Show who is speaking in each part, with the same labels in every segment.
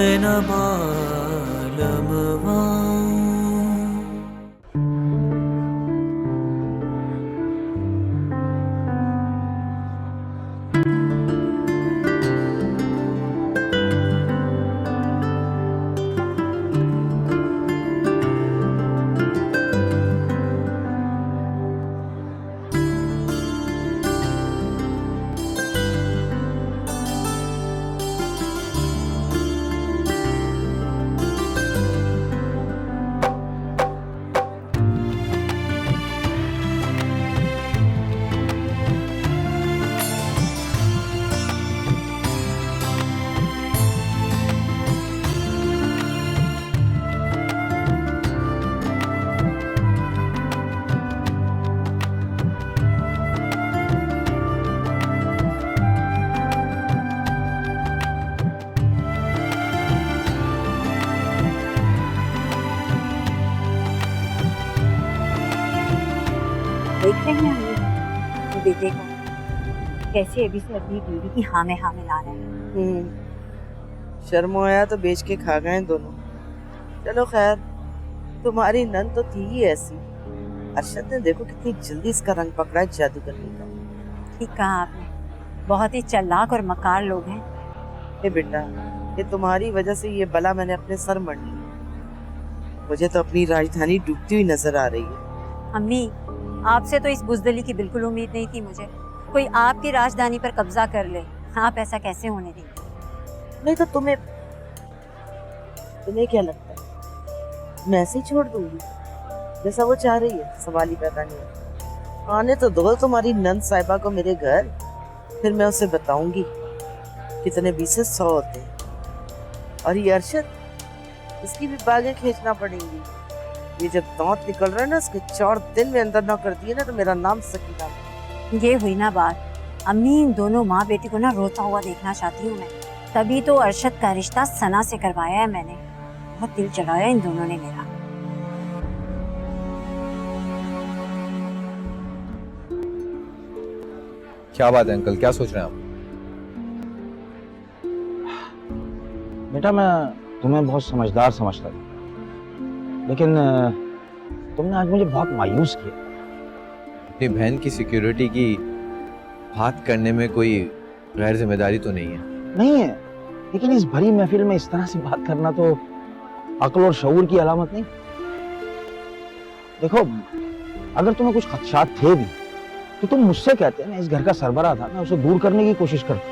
Speaker 1: नैन बालमवा।
Speaker 2: देख रहे हैं हम बेटे को कैसे अभी से अपनी बीवी की हाँ में ला रहे हैं।
Speaker 3: शर्म आया तो बेच के खा गए दोनों। चलो खैर, तुम्हारी नन तो थी ही ऐसी। अरशद ने देखो कितनी जल्दी इसका रंग पकड़ा है जादू करने का।
Speaker 2: ठीक कहा आपने, बहुत ही चालाक और मकार लोग हैं।
Speaker 3: हे बेटा, ये तुम्हारी वजह से ये बला मैंने अपने सर मढ़ ली। मुझे तो अपनी राजधानी डूबती हुई नजर आ रही है।
Speaker 2: अम्मी, आपसे तो इस बुजदली की बिल्कुल उम्मीद नहीं थी मुझे। कोई आपकी राजधानी पर कब्जा कर ले, आप ऐसा कैसे होने देंगे?
Speaker 3: नहीं तो तुम्हें क्या लगता है मैं ऐसे ही छोड़ दूंगी? जैसा वो चाह रही है, सवाल ही पैदा नहीं है। आने तो दो तुम्हारी नंद साहिबा को मेरे घर, फिर मैं उसे बताऊंगी कितने 20 से 100 होते हैं। और ये अरशद, इसकी भी बागें खींचना पड़ेंगी। ये जब दांत निकल रहा है ना, इसके 4 दिन में अंदर ना कर दिए ना तो मेरा नाम सकीना।
Speaker 2: ये हुई ना बात। अम्मी, इन दोनों माँ बेटी को ना रोता हुआ देखना चाहती हूँ मैं। तभी तो अरशद का रिश्ता सना से करवाया है मैंने। बहुत दिल जलाया इन दोनों ने मेरा।
Speaker 4: क्या बात है अंकल, क्या सोच रहे हैं आप?
Speaker 5: बेटा, मैं तुम्हें बहुत समझदार समझता था, लेकिन तुमने आज मुझे बहुत मायूस किया।
Speaker 4: अपनी बहन की सिक्योरिटी की बात करने में कोई गैर जिम्मेदारी तो नहीं है?
Speaker 5: नहीं है, लेकिन इस भरी महफिल में इस तरह से बात करना तो अक्ल और शऊर की अलामत नहीं। देखो, अगर तुम्हें कुछ खदशात थे भी तो तुम मुझसे कहते। मैं इस घर का सरबराह था, मैं उसे दूर करने की कोशिश करती,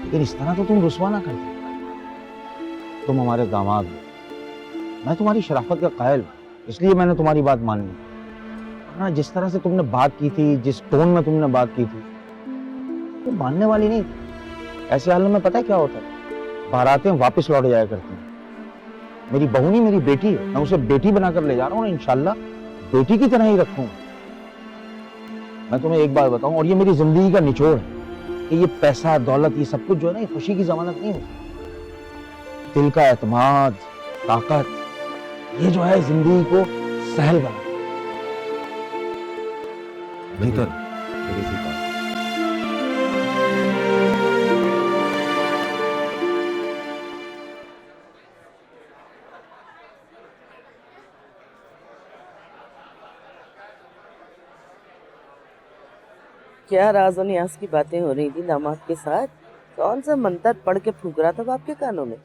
Speaker 5: लेकिन इस तरह तो तुम रुसवा ना करते। तुम हमारे दामाद हो, मैं तुम्हारी शराफत का कायल हूं, इसलिए मैंने तुम्हारी बात मानी। ना, जिस तरह से तुमने बात की थी, जिस टोन में तुमने बात की थी, वो मानने वाली नहीं थी। ऐसे हाल में पता है क्या होता है? बारातें वापस लौट जाया करती हैं। मेरी बहू नहीं, मेरी बेटी है, मैं उसे बेटी बनाकर ले जा रहा हूँ, इंशाल्लाह बेटी की तरह ही रखूंगा। मैं तुम्हें एक बात बताऊं, और ये मेरी जिंदगी का निचोड़ है कि ये पैसा दौलत ये सब कुछ जो है ना, ये खुशी की जमानत नहीं होती। दिल का एतमाद, ताकत, ये जो है जिंदगी को सहल बना।
Speaker 4: बिल्कुल ठीक है।
Speaker 3: क्या राज और न्यास की बातें हो रही थी दामाद के साथ? कौन सा मंत्र पढ़ के फूंक रहा था वो आपके कानों में?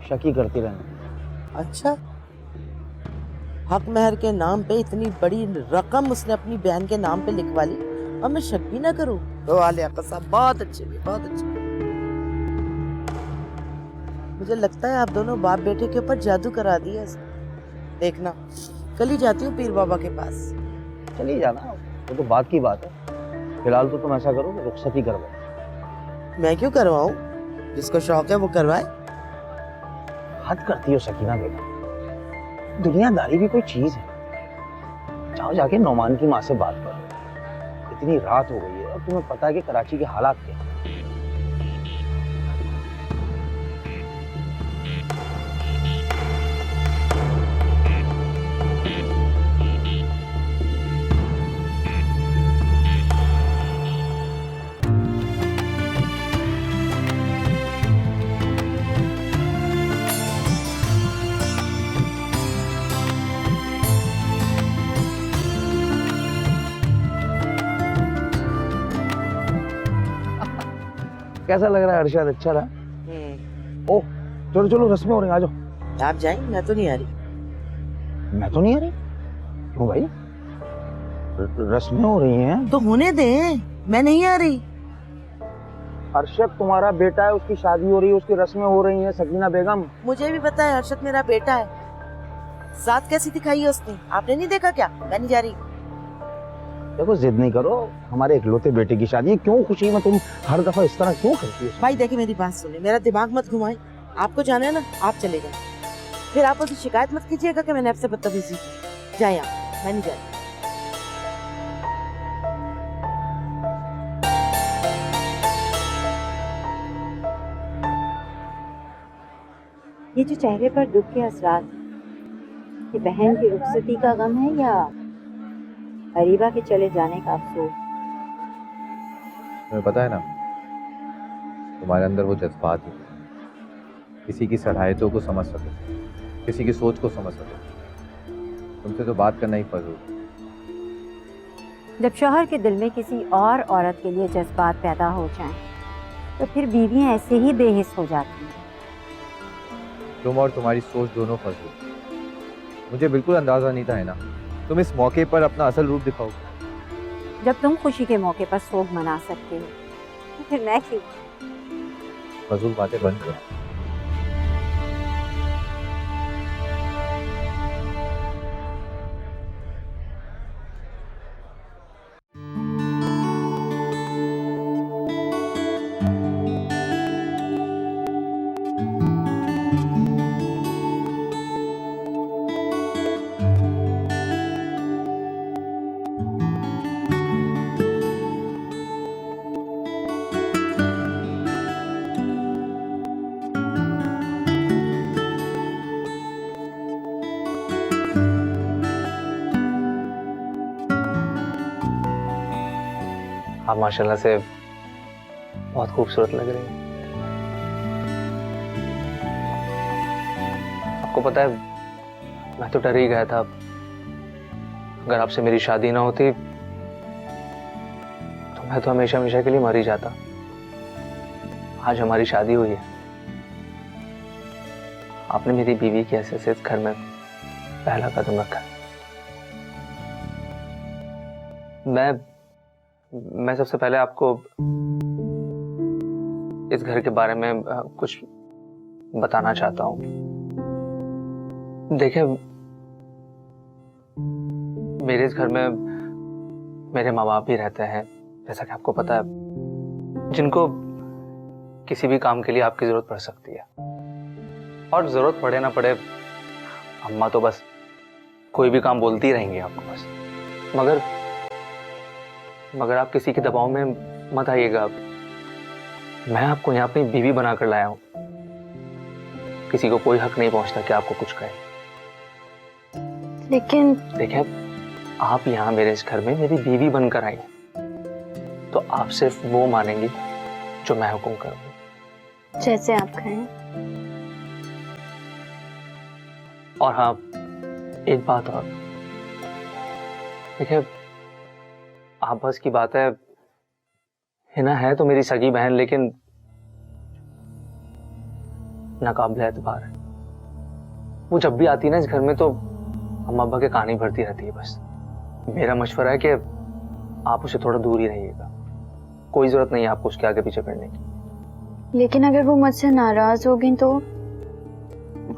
Speaker 5: शकी करती रहना।
Speaker 3: अच्छा, हक महर के नाम पे इतनी बड़ी रकम उसने अपनी बहन के नाम पे लिखवा ली और मैं शक भी ना करूं? तो आलिया कसम, बहुत अच्छे, बहुत अच्छे। मुझे लगता है आप दोनों बाप बेटे के ऊपर जादू करा दिया। देखना, कल ही जाती हूँ पीर बाबा के पास।
Speaker 5: चलिए जाना, वो तो बात की बात है। फिलहाल तो तुम ऐसा करो कि रुखसत ही करवाओ।
Speaker 3: मैं क्यों करवाऊं? जिसको शौक है वो करवाए।
Speaker 5: हद करती हो सकीना बेटा, दुनियादारी भी कोई चीज है। जाओ जाके नौमान की माँ से बात करो। इतनी रात हो गई है और तुम्हें पता है कि कराची के हालात क्या हैं। कैसा लग रहा है अरशद? अच्छा रहा? ओह चलो चलो, रस्में हो रही हैं, आ जाओ।
Speaker 3: आप जाएं, मैं तो नहीं आ रही।
Speaker 5: मैं तो नहीं आ रही? क्यों भाई? रस्में हो रही हैं
Speaker 3: तो होने दें, मैं नहीं आ रही।
Speaker 5: अरशद तुम्हारा बेटा है, उसकी शादी हो रही है, उसकी रस्में हो रही हैं। सकीना बेगम,
Speaker 3: मुझे भी पता है अरशद मेरा बेटा है। साथ कैसी दिखाई है उसने, आपने नहीं देखा क्या? मैं नहीं जा रही।
Speaker 5: देखो जिद नहीं करो, हमारे इकलौते बेटे की शादी है, क्यों खुशी में तुम हर दफा इस तरह क्यों करती हो?
Speaker 3: भाई देखिए मेरी बात सुने, मेरा दिमाग मत घुमाए। आपको जाना है ना, आप चले जाए। फिर आप उससे शिकायत मत कीजिएगा कि मैंने आपसे बदतमीजी की। जाए आप, मैं नहीं जा रही।
Speaker 2: ये जो चेहरे पर दुख के असरात, ये बहन की रुखसती का गम है या अरीबा के चले जाने का अफसोस?
Speaker 4: तुम्हें पता है ना, तुम्हारे अंदर वो जज्बात है, किसी की सलाहियतों को समझ सको, किसी की सोच को समझ सको। तुमसे तो बात करना ही फजूल।
Speaker 2: जब शौहर के दिल में किसी और औरत के लिए जज्बात पैदा हो जाएं, तो फिर बीवियां ऐसे ही बेहिस हो जाती हैं।
Speaker 4: तुम और तुम्हारी सोच दोनों फजूल। मुझे बिल्कुल अंदाजा नहीं था है ना, तुम इस मौके पर अपना असल रूप दिखाओगे।
Speaker 2: जब तुम खुशी के मौके पर सोग मना सकते हो, तो फिर मैं क्यों?
Speaker 4: फजूल बातें बंद करो।
Speaker 1: आप माशाल्लाह से बहुत खूबसूरत लग रही हैं। आपको पता है, मैं तो डर ही गया था, अगर आपसे मेरी शादी ना होती तो मैं तो हमेशा हमेशा के लिए मर ही जाता। आज हमारी शादी हुई है, आपने मेरी बीवी की हैसियत इस घर में पहला कदम रखा। मैं सबसे पहले आपको इस घर के बारे में कुछ बताना चाहता हूँ। देखिए, मेरे इस घर में मेरे माँ बाप भी रहते हैं, जैसा कि आपको पता है, जिनको किसी भी काम के लिए आपकी जरूरत पड़ सकती है। और जरूरत पड़े ना पड़े, अम्मा तो बस कोई भी काम बोलती रहेंगी आपको बस। मगर आप किसी के दबाव में मत आइएगा। मैं आपको यहाँ अपनी बीवी बनाकर लाया हूँ। किसी को कोई हक नहीं पहुंचता कि आपको कुछ कहे।
Speaker 6: लेकिन
Speaker 1: देखिए, आप यहाँ मेरे इस घर में मेरी बीवी बनकर आई, तो आप सिर्फ वो मानेंगी जो मैं हुक्म करूंगी।
Speaker 6: जैसे आप कहें।
Speaker 1: और हाँ, एक बात और, देखिए, आप बस की बात है, हिना है तो मेरी सगी बहन, लेकिन नाकाबिल एतबार है। वो जब भी आती है ना इस घर में तो अम्मा अब्बा के कहानी भरती रहती है बस। मेरा मशवरा है कि आप उसे थोड़ा दूर ही रहिएगा। कोई जरूरत नहीं है आपको उसके आगे पीछे पड़ने की।
Speaker 6: लेकिन अगर वो मुझसे नाराज होगी तो?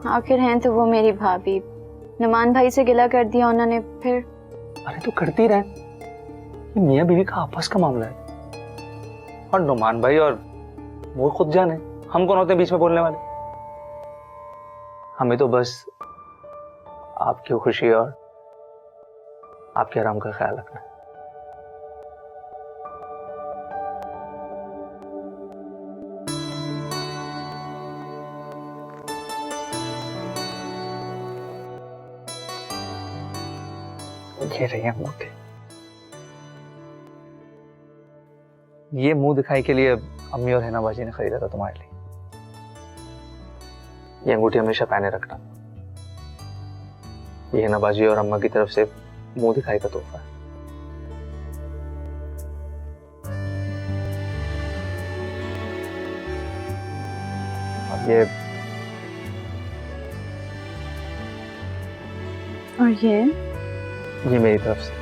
Speaker 6: आखिर हैं तो वो मेरी भाभी। नुमान भाई से गिला कर दिया उन्होंने, फिर?
Speaker 1: अरे तो करती रहे, मियाँ बीवी का आपस का मामला है। और नुमान भाई और वो खुद जाने, हम कौन होते हैं बीच में बोलने वाले। हमें तो बस आपकी खुशी और आपके आराम का ख्याल रखना है। ये रही है अंगूठी। ये मुंह दिखाई के लिए अम्मी और हिना बाजी ने खरीदा था तुम्हारे लिए। ये अंगूठी हमेशा पहने रखना। ये हिना बाजी और अम्मा की तरफ से मुंह दिखाई का तोहफा है। और
Speaker 6: ये
Speaker 1: मेरी तरफ से।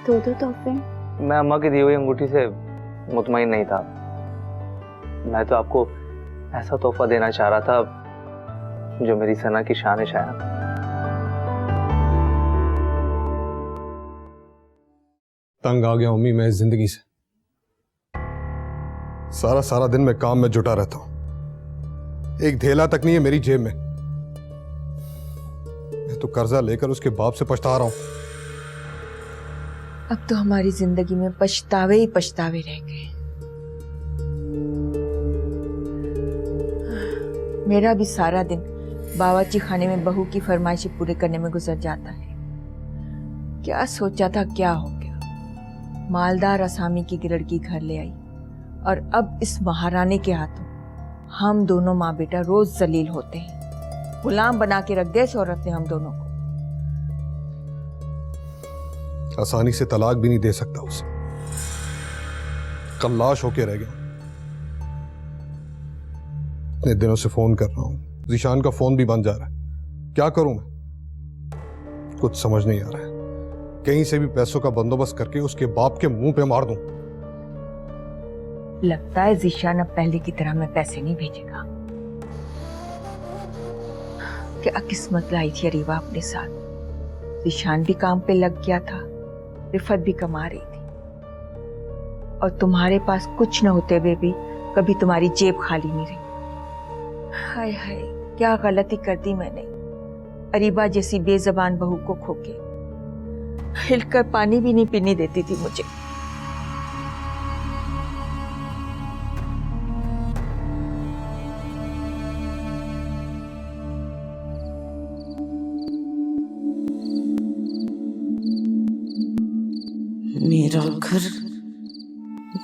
Speaker 6: दो तोहफे।
Speaker 1: मैं अम्मा की दी हुई अंगूठी से मुतमईन नहीं था। मैं तो आपको ऐसा तोहफा देना चाह रहा था जो मेरी सना की शान शान।
Speaker 7: तंग आ गया अम्मी मैं इस जिंदगी से। सारा सारा दिन मैं काम में जुटा रहता हूं, एक धेला तक नहीं है मेरी जेब में। मैं तो कर्जा लेकर उसके बाप से पछता रहा हूं।
Speaker 8: अब तो हमारी जिंदगी में पछतावे ही पछतावे रह गए। मेरा भी सारा दिन बावर्ची खाने में बहू की फरमाइशें पूरे करने में गुजर जाता है। क्या सोचा था क्या हो गया। मालदार असामी की लड़की घर ले आई और अब इस महारानी के हाथों हम दोनों माँ बेटा रोज जलील होते हैं। गुलाम बना के रख दिया इस औरत ने हम दोनों को।
Speaker 7: आसानी से तलाक भी नहीं दे सकता उसे, कल लाश होके रह गया। इतने दिनों से फोन कर रहा हूं, जीशान का फोन भी बंद जा रहा है। क्या करूं मैं, कुछ समझ नहीं आ रहा है। कहीं से भी पैसों का बंदोबस्त करके उसके बाप के मुंह पे मार दूं।
Speaker 8: लगता है जीशान अब पहले की तरह मैं पैसे नहीं भेजेगा। क्या किस्मत लाई थी अरीबा अपने साथ। जीशान भी काम पे लग गया था, रिफत भी कमा रही थी, और तुम्हारे पास कुछ न होते हुए भी कभी तुम्हारी जेब खाली नहीं रही। हाय हाय, क्या गलती कर दी मैंने। अरीबा जैसी बेजबान बहू को खोके हिलकर पानी भी नहीं पीने देती थी मुझे।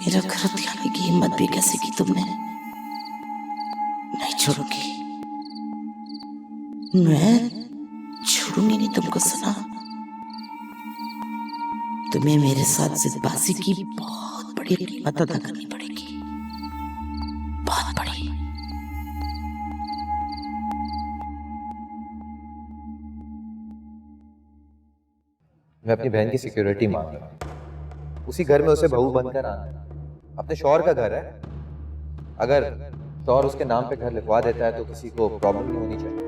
Speaker 3: मेरा घर हथियाने की हिम्मत भी कैसे की तुमने। नहीं छोड़ूंगी, मैं छोड़ूंगी नहीं तुमको सना। तुम्हें मेरे साथ जिदबाजी की बहुत बड़ी कीमत अदा करनी पड़ेगी, बहुत बड़ी।
Speaker 4: मैं अपनी बहन की सिक्योरिटी मांग रहा हूं। उसी घर में उसे बहू बनकर आना। अपने शौहर का घर है, अगर शौहर उसके नाम पे घर लिखवा देता है तो किसी को प्रॉब्लम नहीं होनी चाहिए।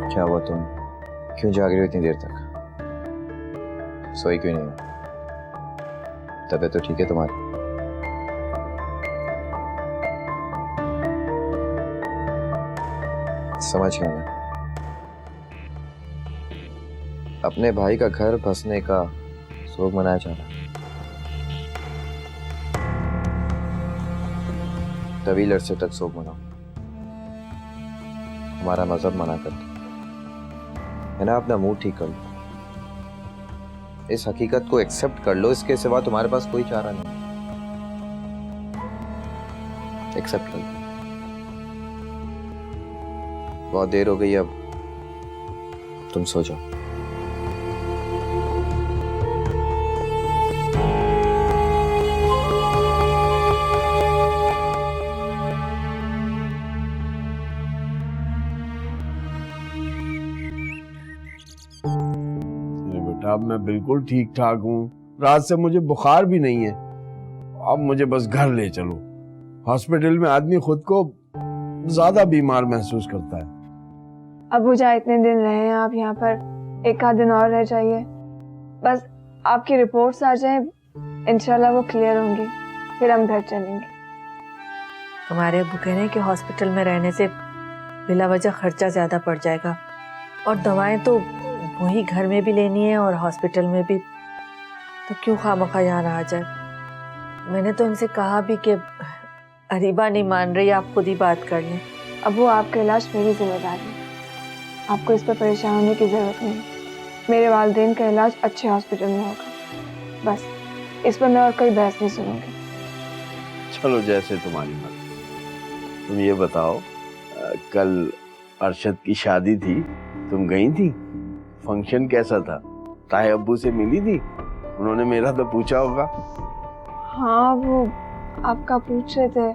Speaker 4: क्या हुआ, तुम क्यों जाग रही हो इतनी देर तक? सोई क्यों नहीं हो? तबीयत तो ठीक है तुम्हारी? समझ गया मैं। अपने भाई का घर बसने का शोक मनाया जा रहा है। तवील अरसे तक शोक मनाओ, हमारा मजहब मना करता है ना। अपना मूड ठीक कर लो, इस हकीकत को एक्सेप्ट कर लो, इसके सिवा तुम्हारे पास कोई चारा नहीं। एक्सेप्ट कर लो। बहुत देर हो गई, अब तुम सो जाओ।
Speaker 9: बेटा अब मैं बिल्कुल ठीक ठाक हूँ, रात से मुझे बुखार भी नहीं है। अब मुझे बस घर ले चलो। हॉस्पिटल में आदमी खुद को ज्यादा बीमार महसूस करता है।
Speaker 10: अबू जा इतने दिन रहे हैं आप यहाँ पर, एक आध दिन और रह जाइए। बस आपकी रिपोर्ट्स आ जाएं, इंशाल्लाह वो क्लियर होंगी, फिर हम घर चलेंगे।
Speaker 11: तुम्हारे अबू कह रहे हैं कि हॉस्पिटल में रहने से बिला वजह खर्चा ज़्यादा पड़ जाएगा, और दवाएं तो वही घर में भी लेनी है और हॉस्पिटल में भी, तो क्यों खामखा यहाँ रहा जाए। मैंने तो इनसे कहा भी कि अरीबा नहीं मान रही, आप खुद ही बात कर लें।
Speaker 10: अबू आपका इलाज मेरी जिम्मेदारी है, आपको इस पर परेशान होने की ज़रूरत नहीं। मेरे वालिदैन का इलाज अच्छे हॉस्पिटल में होगा, बस इस पर मैं और कोई बहस नहीं सुनूंगी।
Speaker 9: चलो जैसे तुम्हारी मर्जी। तुम ये बताओ, कल अरशद की शादी थी, तुम गई थी? फंक्शन कैसा था? ताए अब्बू से मिली थी? उन्होंने मेरा तो पूछा होगा।
Speaker 10: हाँ, वो आपका पूछ रहे थे।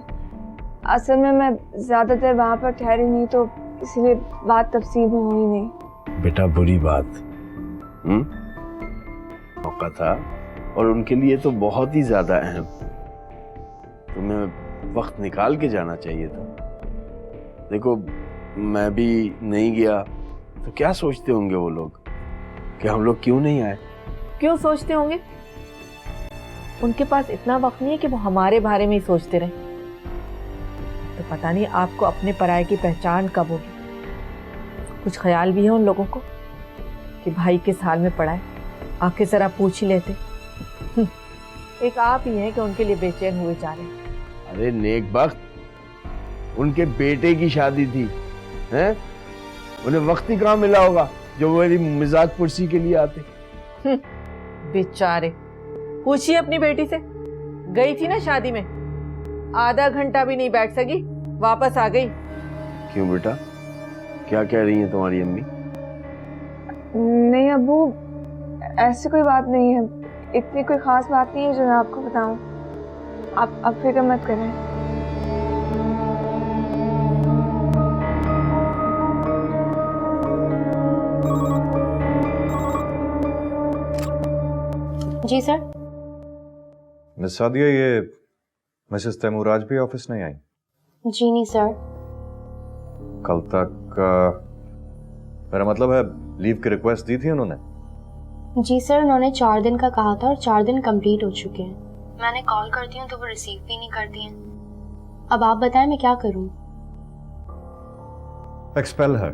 Speaker 10: असल में मैं ज्यादा देर वहां पर ठहरी नहीं, तो इसलिए बात तफसील में हुई नहीं।
Speaker 9: बेटा बुरी बात। मौका था और उनके लिए तो बहुत ही ज्यादा अहम। तुम्हें वक्त निकाल के जाना चाहिए था। देखो, मैं भी नहीं गया तो क्या सोचते होंगे वो लोग कि हम लोग क्यों नहीं आए।
Speaker 11: क्यों सोचते होंगे? उनके पास इतना वक्त नहीं है कि वो हमारे बारे में ही सोचते रहे। तो पता नहीं आपको अपने पराये की पहचान कब होगी। कुछ ख्याल भी है उन लोगों को कि भाई किस हाल में पड़ा है? आके जरा पूछ ही लेते। एक आप ही हैं कि उनके लिए बेचैन हुए जा रहे हैं।
Speaker 9: अरे नेक बख्त, उनके बेटे की शादी थी, हैं? उन्हें वक्त ही कहाँ मिला होगा जो वो मेरी मिजाज पुरसी के लिए आते।
Speaker 11: बेचारे, पूछिए अपनी बेटी से। गई थी ना शादी में, आधा घंटा भी नहीं बैठ सकी, वापस आ गई।
Speaker 9: क्यों बेटा, क्या कह रही है तुम्हारी अम्मी?
Speaker 10: नहीं अब्बू, ऐसी कोई बात नहीं है। इतनी कोई खास बात नहीं है जो मैं आपको बताऊं। आप फिक्र मत करें।
Speaker 6: जी सर।
Speaker 4: मिस सादिया, ये मिसेस तैमूराज भी ऑफिस नहीं आई?
Speaker 6: जी नहीं सर।
Speaker 4: कल तक मेरा मतलब है लीव की रिक्वेस्ट दी थी उन्होंने?
Speaker 6: जी सर, उन्होंने 4 दिन का कहा था और 4 दिन कंप्लीट हो चुके हैं। मैंने कॉल करती हूँ तो वो रिसीव भी नहीं करती हैं। अब आप बताएं मैं क्या करूँ?
Speaker 4: एक्सपेल है।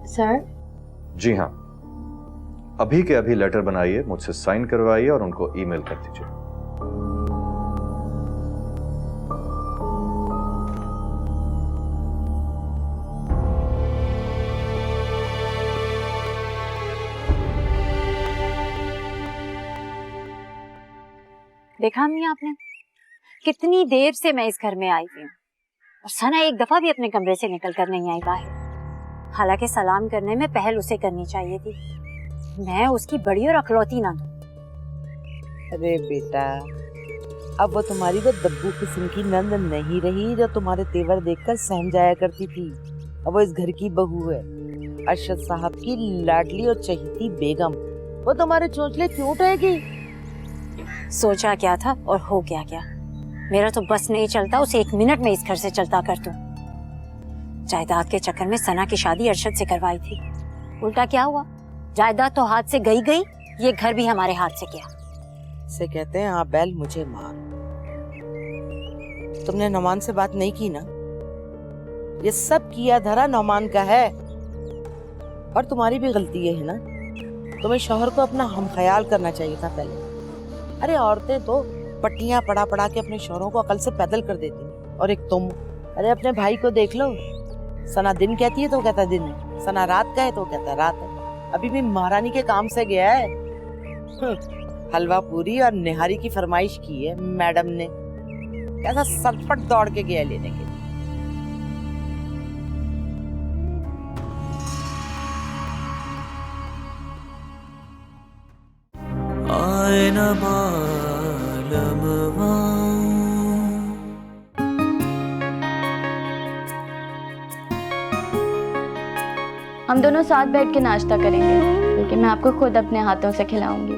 Speaker 6: सर?
Speaker 4: जी हाँ, अभी के अभी लेटर बनाइए, मुझसे साइन करवाइए और उनको ईमेल कर दीजिए।
Speaker 2: देखा अम्मी आपने, कितनी देर से मैं इस घर में आई हुई हूँ और सना एक दफा भी अपने कमरे से निकल कर नहीं आई बाहर। हालांकि सलाम करने में पहल उसे करनी चाहिए थी, मैं उसकी बड़ी और अकलौती ना दूं।
Speaker 3: अरे बेटा, अब वो तुम्हारी वो दब्बू किस्म की नंद नहीं रही जो तुम्हारे तेवर देखकर सहम जाया करती थी। अब वो इस घर की बहू है, अरशद साहब की लाडली और चहीती बेगम। वो तुम्हारे चोंचले क्यों उठाएगी?
Speaker 2: सोचा क्या था और हो क्या क्या। मेरा तो बस नहीं चलता उसे 1 मिनट में इस घर से चलता कर दूं। जायदाद के चक्कर में सना की शादी अरशद से करवाई थी, उल्टा क्या हुआ, जायदाद तो हाथ से गई गई, ये घर भी हमारे हाथ से गया।
Speaker 3: से कहते हैं, हाँ बैल मुझे मार। तुमने नौमान से बात नहीं की ना? ये सब किया धरा नौमान का है और तुम्हारी भी गलती है ना। तुम्हें शौहर को अपना हम ख्याल करना चाहिए था पहले। अरे औरतें तो पट्टियां पड़ा पड़ा के अपने शौहरों को अकल से पैदल कर देती हैं, और एक तुम। अरे अपने भाई को देख लो, सना दिन कहती है तो कहता दिन है, सना रात का है तो कहता रात है। अभी भी महारानी के काम से गया है। हलवा पूरी और निहारी की फरमाइश की है मैडम ने। कैसा सटपट दौड़ के गया लेने के लिए।
Speaker 6: हम दोनों साथ बैठ के नाश्ता करेंगे, बल्कि मैं आपको खुद अपने हाथों से खिलाऊंगी।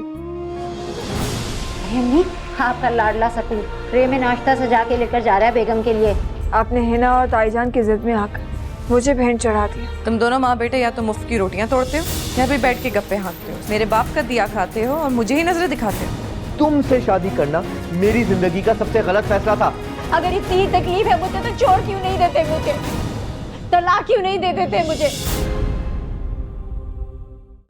Speaker 2: अम्मी, आपका लाडला सटू ट्रे में नाश्ता सजा के लेकर जा रहा है बेगम के लिए।
Speaker 10: आपने हिना और ताईजान की जिद में आकर मुझे भेंट चढ़ा दिया।
Speaker 12: तुम दोनों माँ बेटे या तो मुफ्त की रोटियां तोड़ते हो या भी बैठ के गप्पे हाँकते हो। मेरे बाप का दिया खाते हो और मुझे ही नजरें दिखाते हो।
Speaker 13: तुमसे शादी करना मेरी जिंदगी का सबसे गलत फैसला था।
Speaker 2: अगर इतनी तकलीफ है मुझे तो छोड़ क्यों नहीं देते मुझे, तलाक क्यों नहीं दे देते मुझे?